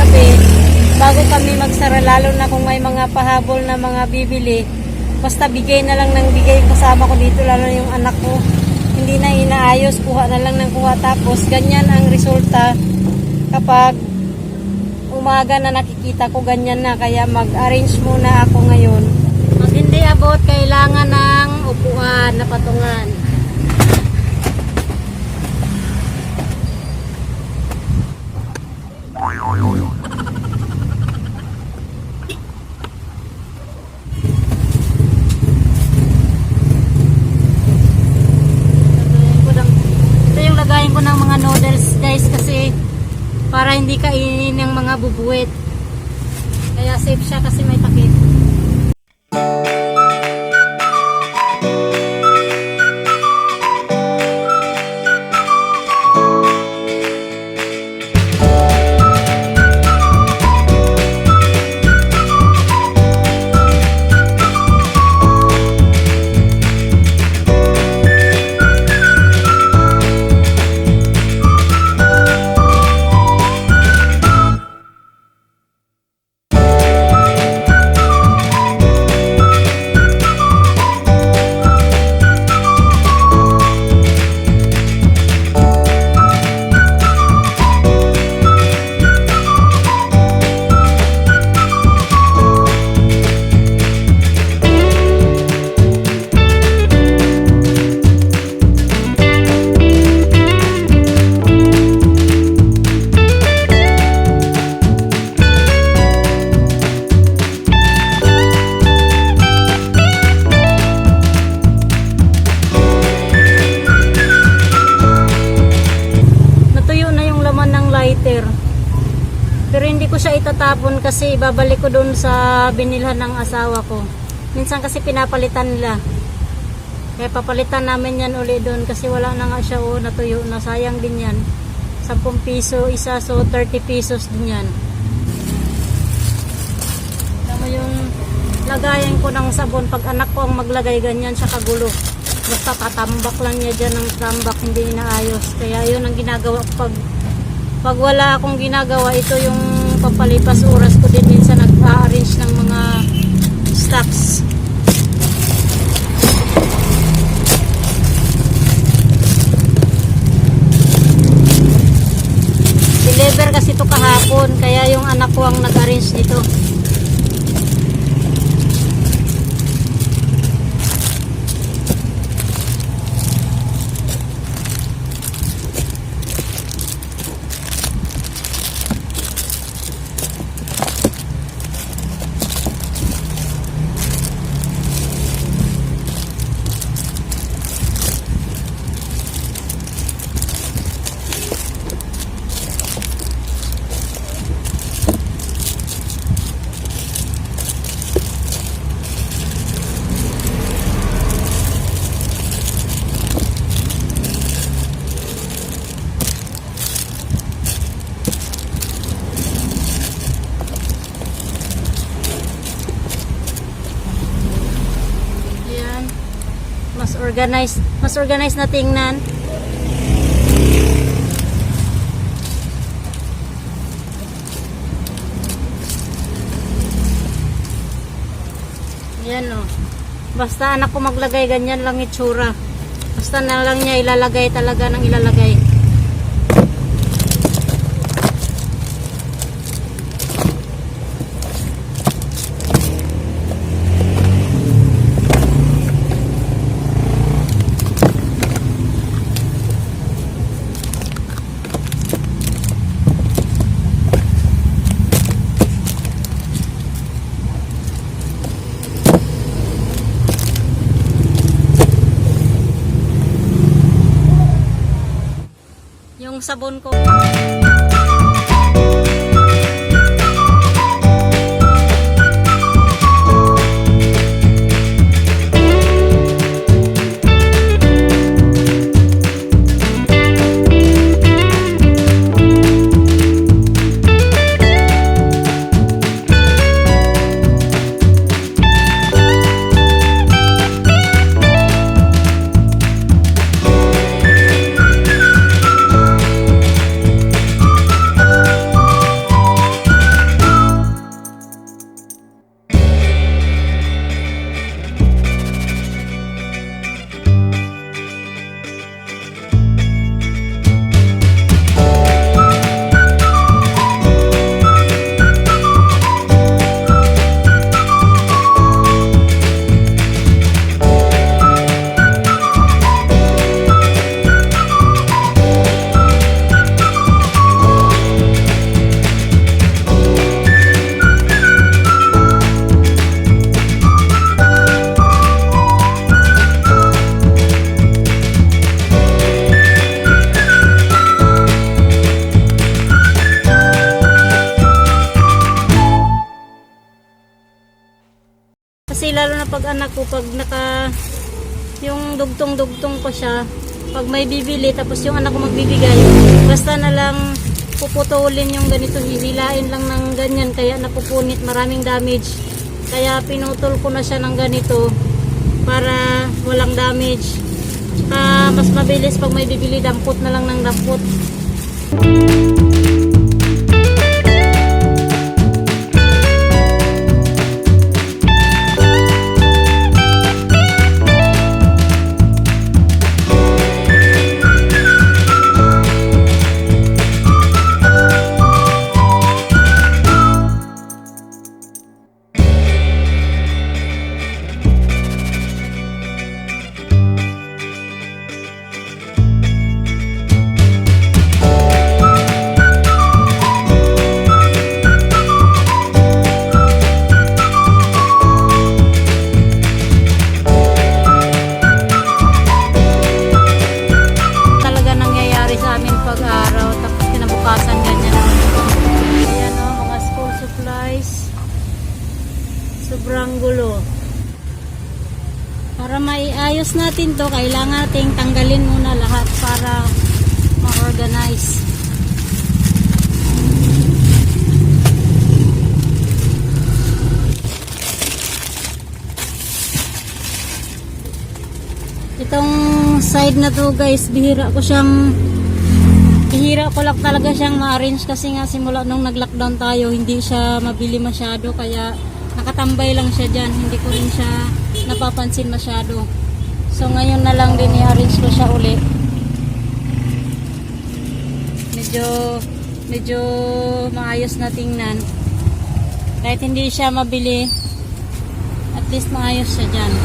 gabi, bago kami magsara, lalo na kung may mga pahabol na mga bibili, basta bigay na lang ng bigay kasama ko dito, lalo na yung anak ko. Hindi na inaayos, kuha na lang ng kuha. Tapos ganyan ang resulta kapag umaga na nakikita ko ganyan na. Kaya mag-arrange muna ako ngayon. Pag hindi abot, kailangan ng upuan na patungan. Lagayin ko ng mga noodles guys, kasi para hindi kainin ng mga bubuwit. Kaya safe siya kasi may takip. Pero hindi ko siya itatapon kasi ibabalik ko doon sa binilhan ng asawa ko. Minsan kasi pinapalitan nila. Kaya papalitan namin yan uli doon kasi wala na nga siya, natuyo na, sayang din yan. 10 piso isa, so 30 pesos din yan. Alam mo yung lagayan ko ng sabon, pag anak ko ang maglagay ganyan siya kagulo. Basta tatambak lang niya dyan ng tambak, hindi inaayos. Kaya yun ang ginagawa ko pag wala akong ginagawa. Ito yung papalipas oras ko din, minsan nag-arrange ng mga stocks. Deliver kasi ito kahapon, kaya yung anak ko ang nag-arrange nito. Mas organized na tingnan. Yan o. Basta anak ko maglagay, ganyan lang itsura. Basta na lang niya ilalagay talaga ng ilalagay. Yung sabon ko. Kasi lalo na pag anak ko, pag yung dugtong-dugtong pa siya, pag may bibili, tapos yung anak ko magbibigay, basta na lang puputulin yung ganito, hihilain lang ng ganyan, kaya napupunit, maraming damage. Kaya pinutol ko na siya ng ganito, para walang damage. Mas mabilis pag may bibili, dampot na lang ng dampot. Sobrang gulo. Para maiayos natin to, kailangan nating tanggalin muna lahat para ma-organize. Itong side na to guys, bihira ko lang talaga siyang ma-arrange kasi nga simula nung nag-lockdown tayo, hindi siya mabili masyado, kaya nakatambay lang siya dyan, hindi ko rin siya napapansin masyado. So ngayon na lang din i-arrange ko siya uli. Medyo maayos na tingnan. Kahit hindi siya mabili, at least maayos siya dyan.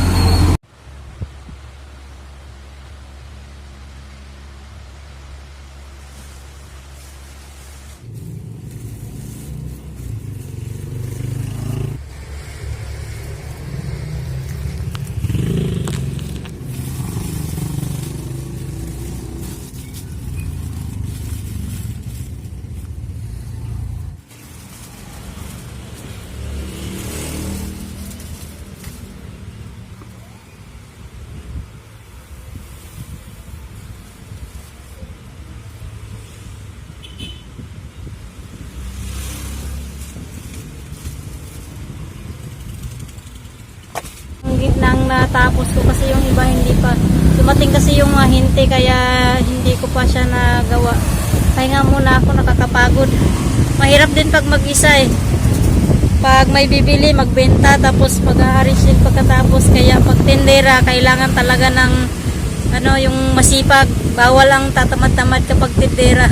Nang natapos ko kasi yung iba hindi pa dumating kasi yung hinte, kaya hindi ko pa siya nagawa. Pahinga muna ako, nakakapagod. Mahirap din pag mag-isa pag may bibili, magbenta, tapos pag-aaris din pagkatapos. Kaya pag tindera, kailangan talaga ng yung masipag. Bawal ang tatamad-tamad kapag tindera.